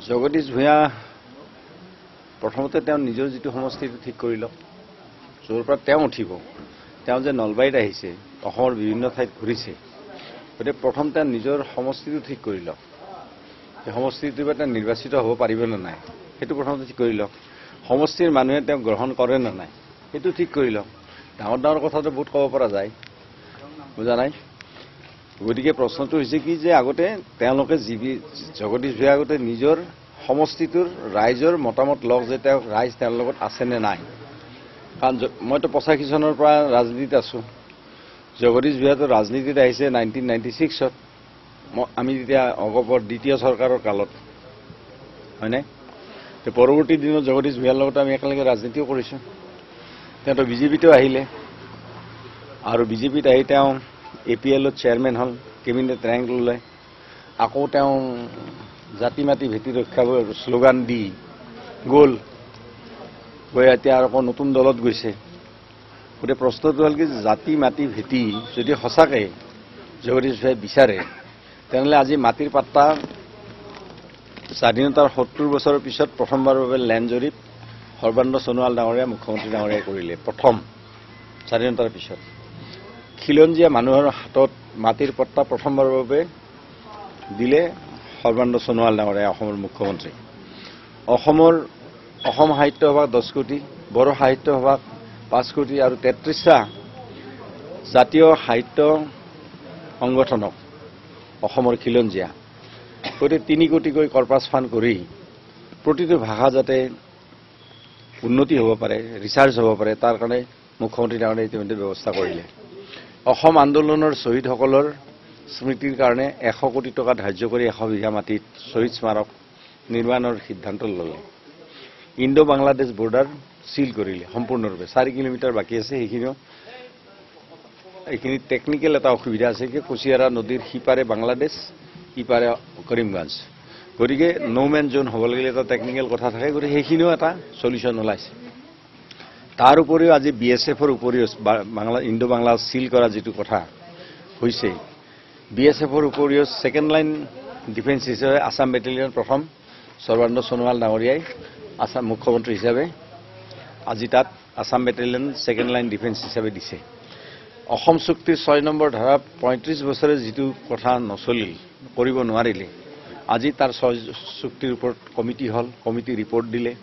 জগদীশ ভূঞা প্ৰথমতে তেওঁ নিজৰ যিটো সমষ্টিটো ঠিক কৰি লওক, য'ৰ পৰা তেওঁ উঠিব। তেওঁ যে নলবাৰীত আহিছে, অসমৰ বিভিন্ন ঠাইত ঘূৰিছে, গতিকে প্ৰথম তেওঁ নিজৰ সমষ্টিটো ঠিক কৰি লওক। সেই সমষ্টিটোৰ পৰা তেওঁ নিৰ্বাচিত হ'ব পাৰিব নে নাই, সেইটো প্ৰথমতে ঠিক কৰি লওক। সমষ্টিৰ মানুহে তেওঁক গ্ৰহণ কৰে নে নাই, সেইটো ঠিক কৰি লওক। ডাঙৰ ডাঙৰ কথাটো বহুত ক'ব পৰা যায়, বুজা নাই। গতিকে প্ৰশ্নটো হৈছে কি যে আগতে তেওঁলোকে জগদীশ ভূঞা আগতে নিজৰ সমষ্টিটোৰ ৰাইজৰ মতামত লওক যে ৰাইজ তেওঁৰ লগত আছে নে নাই। কাৰণ মইতো 85 চনৰ পৰা ৰাজনীতিত আছোঁ। জগদীশ ভূঞাটো ৰাজনীতিত আহিছে 1996ত, আমি তেতিয়া অগপৰ দ্বিতীয় চৰকাৰৰ কালত, হয়নে? পৰৱৰ্তী দিনত জগদীশ ভূঞাৰ লগত আমি একেলগে ৰাজনীতিও কৰিছোঁ। তেওঁতো বিজেপিতো আহিলে, আৰু বিজেপিত আহি তেওঁ APLত চেয়াৰমেন হ'ল, কেবিনেট ৰেংক ল'লে। আকৌ তেওঁ জাতি মাটি ভেটি ৰক্ষা শ্লোগান দি গ'ল, গৈ এতিয়া আকৌ নতুন দলত গৈছে। গতিকে প্ৰশ্নটো হ'ল কি, জাতি মাটি ভেটি যদি সঁচাকৈ জগদীশ ভূঞাই বিচাৰে, তেনেহ'লে আজি মাটিৰ পাট্টা স্বাধীনতাৰ 70 বছৰৰ পিছত প্ৰথমবাৰৰ বাবে লেণ্ড জৰীপ সৰ্বানন্দ সোণোৱাল ডাঙৰীয়া মুখ্যমন্ত্ৰী ডাঙৰীয়াই কৰিলে। প্ৰথম স্বাধীনতাৰ পিছত খিলঞ্জীয়া মানুহৰ হাতত মাটিৰ পট্টা প্ৰথমবাৰৰ বাবে দিলে সৰ্বানন্দ সোণোৱাল ডাঙৰীয়া, অসমৰ মুখ্যমন্ত্ৰী। অসম সাহিত্য সভাক 10 কোটি, বড়ো সাহিত্য সভাক 5 কোটি আৰু 33টা জাতীয় সাহিত্য সংগঠনক অসমৰ খিলঞ্জীয়া গতিকে 3 কোটিকৈ কৰ্পাছ ফাণ্ড কৰি প্ৰতিটো ভাষা যাতে উন্নতি হ'ব পাৰে, ৰিচাৰ্চ হ'ব পাৰে, তাৰ কাৰণে মুখ্যমন্ত্ৰী ডাঙৰীয়াই ইতিমধ্যে ব্যৱস্থা কৰিলে। অসম আন্দোলনৰ শ্বহীদসকলৰ স্মৃতিৰ কাৰণে 100 কোটি টকা ধাৰ্য কৰি 100 বিঘা মাটিত শ্বহীদ স্মাৰক নিৰ্মাণৰ সিদ্ধান্ত ল'লে। ইণ্ডো বাংলাদেশ বৰ্ডাৰ চিল কৰিলে সম্পূৰ্ণৰূপে। 4 কিলোমিটাৰ বাকী আছে, এইখিনি টেকনিকেল এটা অসুবিধা আছে কি কুচিয়াৰা নদীৰ সিপাৰে বাংলাদেশ, ইপাৰে কৰিমগঞ্জ। গতিকে ন'মেন জোন হ'ব লাগিলে এটা টেকনিকেল কথা থাকে, গতিকে সেইখিনিও এটা চলিউশ্যন ওলাইছে। তাৰ উপৰিও আজি BSFৰ উপৰিও ইণ্ডো বাংলা চিল কৰা যিটো কথা হৈছে, BSFৰ উপৰিও ছেকেণ্ড লাইন ডিফেন্স হিচাপে আছাম বেটেলিয়ন প্ৰথম সৰ্বানন্দ সোণোৱাল ডাঙৰীয়াই আছাম মুখ্যমন্ত্ৰী হিচাপে আজি তাত Assam battalion second line defence হিচাপে দিছে। অসম চুক্তিৰ 6 নম্বৰ ধাৰা 35 বছৰে যিটো কথা নচলিল, কৰিব নোৱাৰিলে, আজি তাৰ 6 চুক্তিৰ ওপৰত কমিটি হ'ল, কমিটি ৰিপৰ্ট দিলে,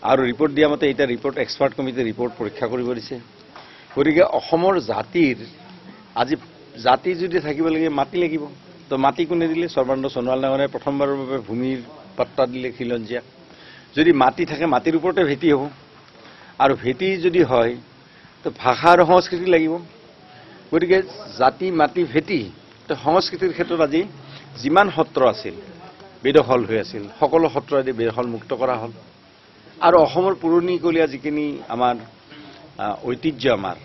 আৰু ৰিপৰ্ট দিয়া মতে এতিয়া এক্সপাৰ্ট কমিটিয়ে ৰিপৰ্ট পৰীক্ষা কৰিব দিছে। গতিকে অসমৰ জাতিৰ আজি জাতি যদি থাকিব লাগে মাটি লাগিব, তো মাটি কোনে দিলে? সৰ্বানন্দ সোণোৱাল ডাঙৰীয়াই প্ৰথমবাৰৰ বাবে ভূমিৰ পাট্টা দিলে খিলঞ্জীয়াক। যদি মাটি থাকে মাটিৰ ওপৰতে ভেটি হ'ব, আৰু ভেটি যদি হয় তো ভাষা আৰু সংস্কৃতি লাগিব। গতিকে জাতি মাটি ভেটি তো সংস্কৃতিৰ ক্ষেত্ৰত আজি যিমান সত্ৰ আছিল বেদখল হৈ আছিল, সকলো সত্ৰ আদি বেদখল মুক্ত কৰা হ'ল। আৰু অসমৰ পুৰণিকলীয়া যিখিনি আমাৰ ঐতিহ্য, আমাৰ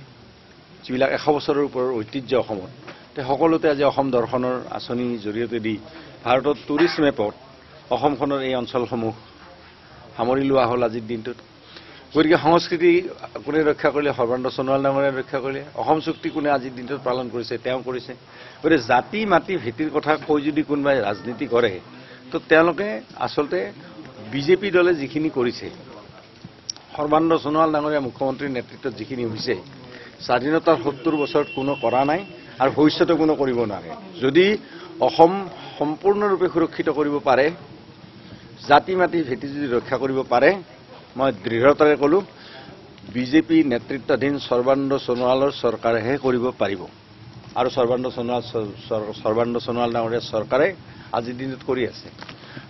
যিবিলাক 100 বছৰৰ ওপৰৰ ঐতিহ্য অসমত, সকলোতে আজি অসম দৰ্শনৰ আঁচনিৰ জৰিয়তে দি ভাৰতৰ টুৰিষ্ট মেপত অসমখনৰ এই অঞ্চলসমূহ সামৰি লোৱা হ'ল আজিৰ দিনটোত। গতিকে সংস্কৃতি কোনে ৰক্ষা কৰিলে? সৰ্বানন্দ সোণোৱাল ডাঙৰীয়াই ৰক্ষা কৰিলে। অসম চুক্তি কোনে আজিৰ দিনটোত পালন কৰিছে? তেওঁ কৰিছে। গতিকে জাতি মাটি ভেটিৰ কথা কৈ যদি কোনোবাই ৰাজনীতি কৰে, তো তেওঁলোকে আচলতে বিজেপি দলে যিখিনি কৰিছে, সৰ্বানন্দ সোণোৱাল ডাঙৰীয়া মুখ্যমন্ত্ৰীৰ নেতৃত্বত যিখিনি হৈছে, স্বাধীনতাৰ 70 বছৰত কোনো কৰা নাই আৰু ভৱিষ্যতে কোনো কৰিব নোৱাৰে। যদি অসম সম্পূৰ্ণৰূপে সুৰক্ষিত কৰিব পাৰে, জাতি মাটি ভেটি যদি ৰক্ষা কৰিব পাৰে, মই দৃঢ়তাৰে ক'লোঁ বিজেপি নেতৃত্বাধীন সৰ্বানন্দ সোণোৱালৰ চৰকাৰেহে কৰিব পাৰিব। আৰু সৰ্বানন্দ সোণোৱাল ডাঙৰীয়াৰ চৰকাৰে আজিৰ দিনত কৰি আছে।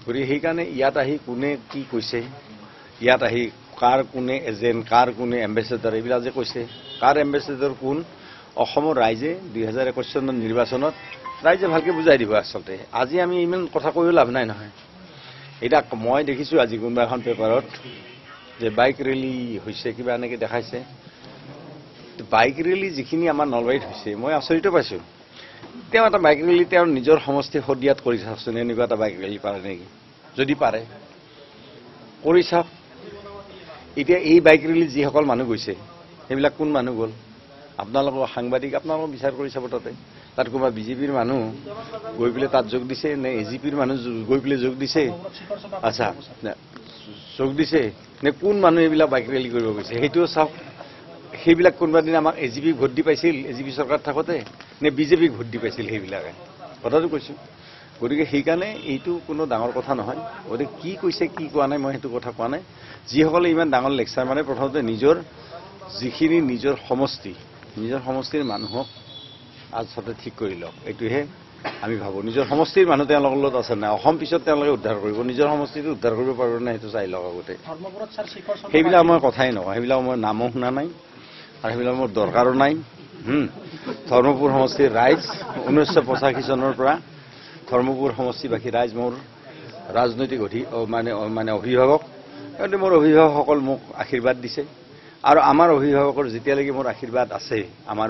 গতিকে সেইকাৰণে ইয়াত আহি কোনে কি কৈছে, ইয়াত আহি কাৰ কোনে এজেণ্ট, কাৰ কোনে এম্বেচেডাৰ, এইবিলাক যে কৈছে, কাৰ এম্বেচেডাৰ কোন, অসমৰ ৰাইজে 2021 চনৰ নিৰ্বাচনত ৰাইজে ভালকৈ বুজাই দিব। আচলতে আজি আমি ইমান কথা কৈও লাভ নাই নহয়। এতিয়া মই দেখিছোঁ আজি কোনোবা এখন পেপাৰত যে বাইক ৰেলী হৈছে, কিবা এনেকৈ দেখাইছে। বাইক ৰেলী যিখিনি আমাৰ নলবাৰীত হৈছে, মই আচৰিত পাইছোঁ। তেওঁ এটা বাইক ৰেলী তেওঁৰ নিজৰ সমষ্টি সদিয়াত কৰি চাওকচোন, এনেকুৱা এটা বাইক ৰেলী পাৰে নেকি? যদি পাৰে কৰি চাওক। এতিয়া এই বাইক ৰেলীত যিসকল মানুহ গৈছে, সেইবিলাক কোন মানুহ গ'ল? আপোনালোকৰ সাংবাদিক, আপোনালোকক বিচাৰ কৰি চাব তাতে। তাত কোনোবা বিজেপিৰ মানুহ গৈ পেলাই তাত যোগ দিছে নে এজিপিৰ মানুহ গৈ পেলাই যোগ দিছে আচ্ছা যোগ দিছে নে কোন মানুহ এইবিলাক বাইক ৰেলী কৰিব গৈছে সেইটোও চাওক সেইবিলাক কোনোবা দিন আমাক এজিপিক ভোট দি পাইছিল এজিপি চৰকাৰ থাকোঁতে নে বিজেপিক ভোট দি পাইছিল সেইবিলাকে কথাটো কৈছোঁ গতিকে সেইকাৰণে এইটো কোনো ডাঙৰ কথা নহয় গতিকে কি কৈছে কি কোৱা নাই মই সেইটো কথা কোৱা নাই যিসকলে ইমান ডাঙৰ লেকচাৰ মানে প্ৰথমতে নিজৰ যিখিনি নিজৰ সমষ্টিৰ মানুহক আচলতে ঠিক কৰি লওক এইটোহে আমি ভাবোঁ নিজৰ সমষ্টিৰ মানুহ তেওঁলোকৰ লগত আছে নাই অসম পিছত তেওঁলোকে উদ্ধাৰ কৰিব নিজৰ সমষ্টিটো উদ্ধাৰ কৰিব পাৰিব নাই সেইটো চাই লওক আগতে সেইবিলাক মই কথাই নকওঁ সেইবিলাক মই নামো শুনা নাই আৰু সেইবিলাক মোৰ দৰকাৰো নাই ধৰ্মপুৰ সমষ্টিৰ ৰাইজ 1985 চনৰ পৰা ধৰ্মপুৰ সমষ্টিবাসী ৰাইজ মোৰ ৰাজনৈতিক মানে অভিভাৱক গতিকে মোৰ অভিভাৱকসকল মোক আশীৰ্বাদ দিছে আৰু আমাৰ অভিভাৱকৰ যেতিয়ালৈকে মোৰ আশীৰ্বাদ আছে আমাৰ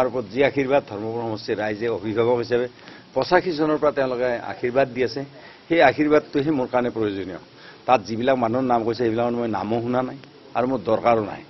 ওপৰত যি আশীৰ্বাদ ধৰ্মপুৰ সমষ্টিৰ ৰাইজে অভিভাৱক হিচাপে 85 চনৰ পৰা তেওঁলোকে আশীৰ্বাদ দি আছে সেই আশীৰ্বাদটোহে মোৰ কাৰণে প্ৰয়োজনীয় তাত যিবিলাক মানুহৰ নাম কৈছে সেইবিলাকৰ মই নামো শুনা নাই আৰু মোৰ দৰকাৰো নাই